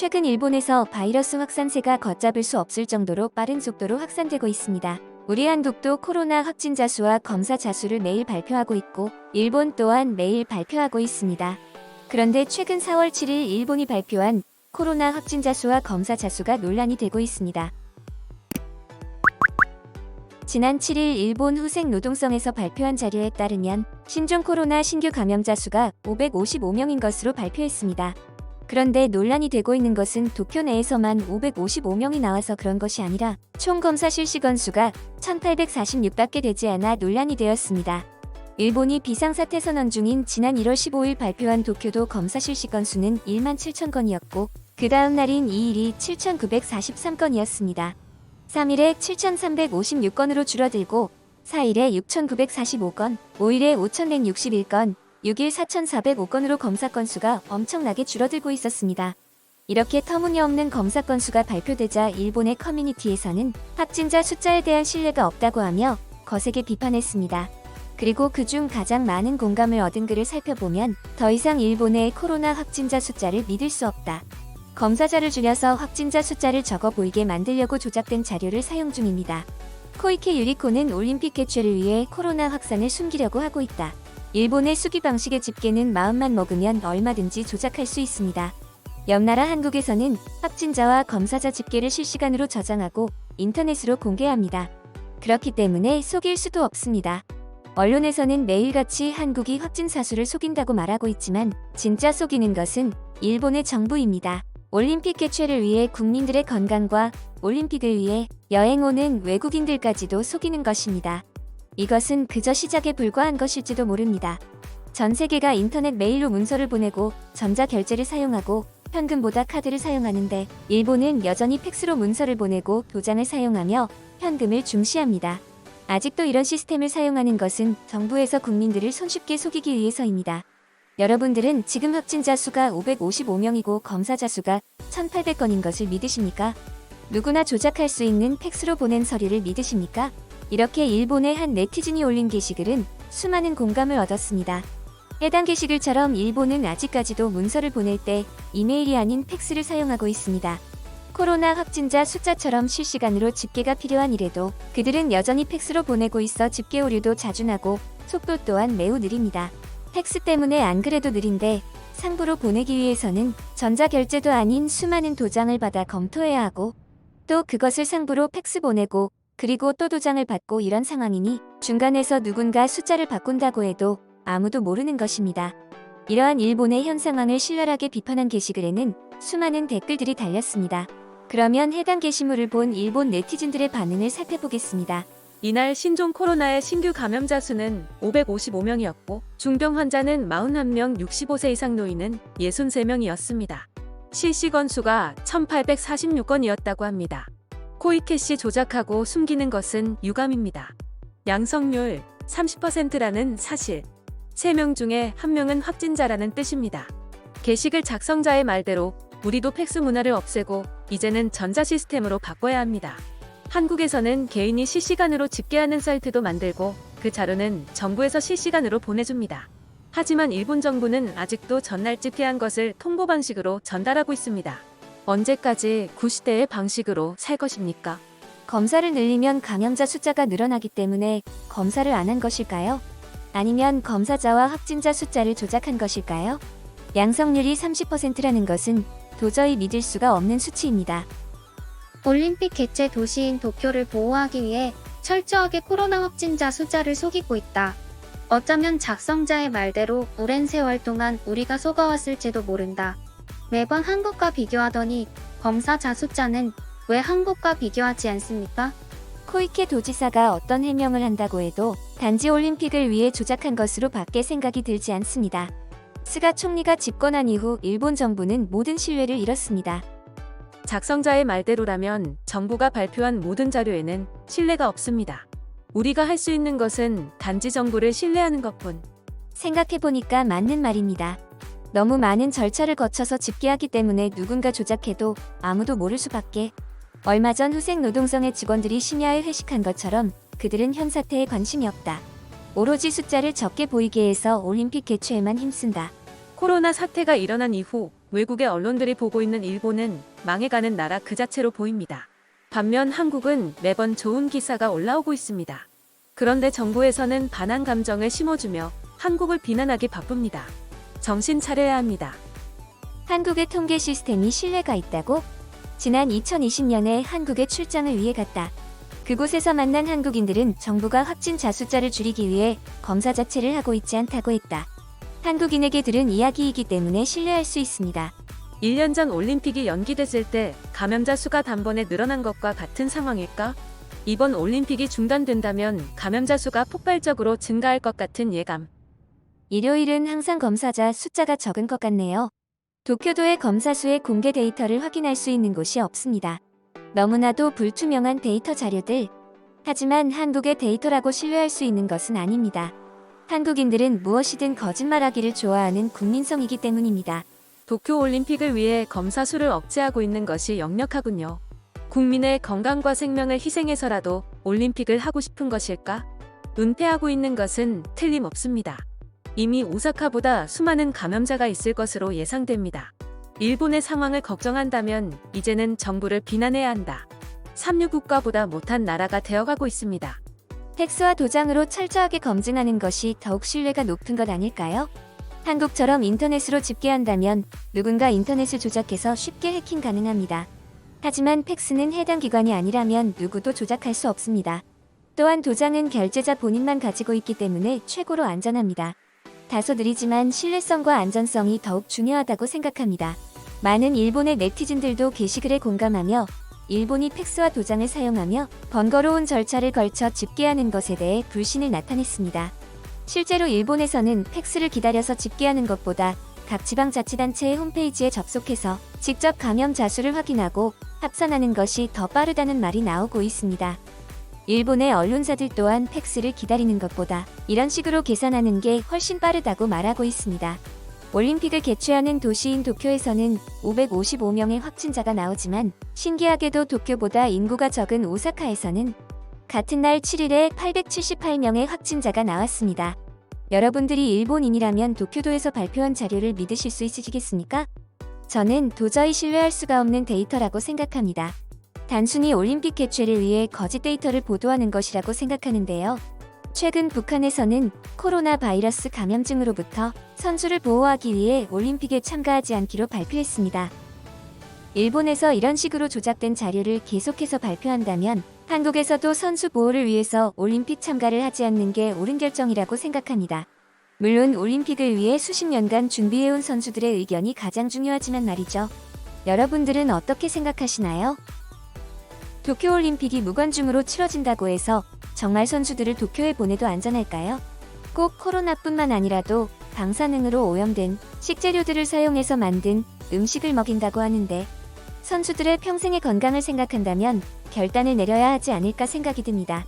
최근 일본에서 바이러스 확산세가 걷잡을 수 없을 정도로 빠른 속도로 확산되고 있습니다. 우리 한국도 코로나 확진자 수와 검사 자수를 매일 발표하고 있고 일본 또한 매일 발표하고 있습니다. 그런데 최근 4월 7일 일본이 발표한 코로나 확진자 수와 검사 자수가 논란이 되고 있습니다. 지난 7일 일본 후생노동성에서 발표한 자료에 따르면 신종 코로나 신규 감염자 수가 555명인 것으로 발표했습니다. 그런데 논란이 되고 있는 것은 도쿄 내에서만 555명이 나와서 그런 것이 아니라 총 검사 실시 건수가 1846밖에 되지 않아 논란이 되었습니다. 일본이 비상사태 선언 중인 지난 1월 15일 발표한 도쿄도 검사 실시 건수는 1만 7천 건이었고 그 다음 날인 2일이 7,943건이었습니다. 3일에 7,356건으로 줄어들고 4일에 6,945건, 5일에 5,161건, 6일 4,405건으로 검사 건수가 엄청나게 줄어들고 있었습니다. 이렇게 터무니없는 검사 건수가 발표되자 일본의 커뮤니티에서는 확진자 숫자에 대한 신뢰가 없다고 하며 거세게 비판했습니다. 그리고 그중 가장 많은 공감을 얻은 글을 살펴보면 더 이상 일본의 코로나 확진자 숫자를 믿을 수 없다. 검사자를 줄여서 확진자 숫자를 적어 보이게 만들려고 조작된 자료를 사용 중입니다. 코이케 유리코는 올림픽 개최를 위해 코로나 확산을 숨기려고 하고 있다. 일본의 수기 방식의 집계는 마음만 먹으면 얼마든지 조작할 수 있습니다. 옆나라 한국에서는 확진자와 검사자 집계를 실시간으로 저장하고 인터넷으로 공개합니다. 그렇기 때문에 속일 수도 없습니다. 언론에서는 매일같이 한국이 확진자 수를 속인다고 말하고 있지만 진짜 속이는 것은 일본의 정부입니다. 올림픽 개최를 위해 국민들의 건강과 올림픽을 위해 여행 오는 외국인들까지도 속이는 것입니다. 이것은 그저 시작에 불과한 것일지도 모릅니다. 전 세계가 인터넷 메일로 문서를 보내고 전자결제를 사용하고 현금보다 카드를 사용하는데 일본은 여전히 팩스로 문서를 보내고 도장을 사용하며 현금을 중시합니다. 아직도 이런 시스템을 사용하는 것은 정부에서 국민들을 손쉽게 속이기 위해서입니다. 여러분들은 지금 확진자 수가 555명이고 검사자 수가 1,800건인 것을 믿으십니까? 누구나 조작할 수 있는 팩스로 보낸 서류를 믿으십니까? 이렇게 일본의 한 네티즌이 올린 게시글은 수많은 공감을 얻었습니다. 해당 게시글처럼 일본은 아직까지도 문서를 보낼 때 이메일이 아닌 팩스를 사용하고 있습니다. 코로나 확진자 숫자처럼 실시간으로 집계가 필요한 이래도 그들은 여전히 팩스로 보내고 있어 집계 오류도 자주 나고 속도 또한 매우 느립니다. 팩스 때문에 안 그래도 느린데 상부로 보내기 위해서는 전자결제도 아닌 수많은 도장을 받아 검토해야 하고 또 그것을 상부로 팩스 보내고 그리고 또 도장을 받고 이런 상황이니 중간에서 누군가 숫자를 바꾼다고 해도 아무도 모르는 것입니다. 이러한 일본의 현 상황을 신랄하게 비판한 게시글에는 수많은 댓글들이 달렸습니다. 그러면 해당 게시물을 본 일본 네티즌들의 반응을 살펴보겠습니다. 이날 신종 코로나의 신규 감염자 수는 555명이었고 중병 환자는 41명, 65세 이상 노인은 63명이었습니다. 실시 건수가 1,846건이었다고 합니다. 코이케시 조작하고 숨기는 것은 유감입니다. 양성률 30%라는 사실. 3명 중에 1명은 확진자라는 뜻입니다. 게시글 작성자의 말대로 우리도 팩스 문화를 없애고 이제는 전자 시스템으로 바꿔야 합니다. 한국에서는 개인이 실시간으로 집계하는 사이트도 만들고 그 자료는 정부에서 실시간으로 보내줍니다. 하지만 일본 정부는 아직도 전날 집계한 것을 통보 방식으로 전달하고 있습니다. 언제까지 구시대의 방식으로 살 것입니까? 검사를 늘리면 감염자 숫자가 늘어나기 때문에 검사를 안 한 것일까요? 아니면 검사자와 확진자 숫자를 조작한 것일까요? 양성률이 30%라는 것은 도저히 믿을 수가 없는 수치입니다. 올림픽 개최 도시인 도쿄를 보호하기 위해 철저하게 코로나 확진자 숫자를 속이고 있다. 어쩌면 작성자의 말대로 오랜 세월 동안 우리가 속아왔을지도 모른다. 매번 한국과 비교하더니 검사자 숫자는 왜 한국과 비교하지 않습니까? 코이케 도지사가 어떤 해명을 한다고 해도 단지 올림픽을 위해 조작한 것으로 밖에 생각이 들지 않습니다. 스가 총리가 집권한 이후 일본 정부는 모든 신뢰를 잃었습니다. 작성자의 말대로라면 정부가 발표한 모든 자료에는 신뢰가 없습니다. 우리가 할 수 있는 것은 단지 정부를 신뢰하는 것뿐. 생각해보니까 맞는 말입니다. 너무 많은 절차를 거쳐서 집계하기 때문에 누군가 조작해도 아무도 모를 수밖에. 얼마 전 후생노동성의 직원들이 심야에 회식한 것처럼 그들은 현 사태에 관심이 없다. 오로지 숫자를 적게 보이게 해서 올림픽 개최에만 힘쓴다. 코로나 사태가 일어난 이후 외국의 언론들이 보고 있는 일본은 망해가는 나라 그 자체로 보입니다. 반면 한국은 매번 좋은 기사가 올라오고 있습니다. 그런데 정부에서는 반한 감정을 심어주며 한국을 비난하기 바쁩니다. 정신 차려야 합니다. 한국의 통계 시스템이 신뢰가 있다고? 지난 2020년에 한국에 출장을 위해 갔다. 그곳에서 만난 한국인들은 정부가 확진자 숫자를 줄이기 위해 검사 자체를 하고 있지 않다고 했다. 한국인에게 들은 이야기이기 때문에 신뢰할 수 있습니다. 1년 전 올림픽이 연기됐을 때 감염자 수가 단번에 늘어난 것과 같은 상황일까? 이번 올림픽이 중단된다면 감염자 수가 폭발적으로 증가할 것 같은 예감. 일요일은 항상 검사자 숫자가 적은 것 같네요. 도쿄도의 검사 수의 공개 데이터를 확인할 수 있는 곳이 없습니다. 너무나도 불투명한 데이터 자료들. 하지만 한국의 데이터라고 신뢰할 수 있는 것은 아닙니다. 한국인들은 무엇이든 거짓말하기를 좋아하는 국민성이기 때문입니다. 도쿄올림픽을 위해 검사 수를 억제하고 있는 것이 역력하군요. 국민의 건강과 생명을 희생해서라도 올림픽을 하고 싶은 것일까? 은폐하고 있는 것은 틀림없습니다. 이미 오사카보다 수많은 감염자가 있을 것으로 예상됩니다. 일본의 상황을 걱정한다면 이제는 정부를 비난해야 한다. 삼류국가보다 못한 나라가 되어가고 있습니다. 팩스와 도장으로 철저하게 검증하는 것이 더욱 신뢰가 높은 것 아닐까요? 한국처럼 인터넷으로 집계한다면 누군가 인터넷을 조작해서 쉽게 해킹 가능합니다. 하지만 팩스는 해당 기관이 아니라면 누구도 조작할 수 없습니다. 또한 도장은 결제자 본인만 가지고 있기 때문에 최고로 안전합니다. 다소 느리지만 신뢰성과 안전성이 더욱 중요하다고 생각합니다. 많은 일본의 네티즌들도 게시글에 공감하며 일본이 팩스와 도장을 사용하며 번거로운 절차를 걸쳐 집계하는 것에 대해 불신을 나타냈습니다. 실제로 일본에서는 팩스를 기다려서 집계하는 것보다 각 지방자치단체의 홈페이지에 접속해서 직접 감염자 수를 확인하고 합산하는 것이 더 빠르다는 말이 나오고 있습니다. 일본의 언론사들 또한 팩스를 기다리는 것보다 이런 식으로 계산하는 게 훨씬 빠르다고 말하고 있습니다. 올림픽을 개최하는 도시인 도쿄에서는 555명의 확진자가 나오지만 신기하게도 도쿄보다 인구가 적은 오사카에서는 같은 날 7일에 878명의 확진자가 나왔습니다. 여러분들이 일본인이라면 도쿄도에서 발표한 자료를 믿으실 수 있으시겠습니까? 저는 도저히 신뢰할 수가 없는 데이터라고 생각합니다. 단순히 올림픽 개최를 위해 거짓 데이터를 보도하는 것이라고 생각하는데요. 최근 북한에서는 코로나 바이러스 감염증으로부터 선수를 보호하기 위해 올림픽에 참가하지 않기로 발표했습니다. 일본에서 이런 식으로 조작된 자료를 계속해서 발표한다면 한국에서도 선수 보호를 위해서 올림픽 참가를 하지 않는 게 옳은 결정이라고 생각합니다. 물론 올림픽을 위해 수십 년간 준비해온 선수들의 의견이 가장 중요하지만 말이죠. 여러분들은 어떻게 생각하시나요? 도쿄올림픽이 무관중으로 치러진다고 해서 정말 선수들을 도쿄에 보내도 안전할까요? 꼭 코로나뿐만 아니라도 방사능으로 오염된 식재료들을 사용해서 만든 음식을 먹인다고 하는데 선수들의 평생의 건강을 생각한다면 결단을 내려야 하지 않을까 생각이 듭니다.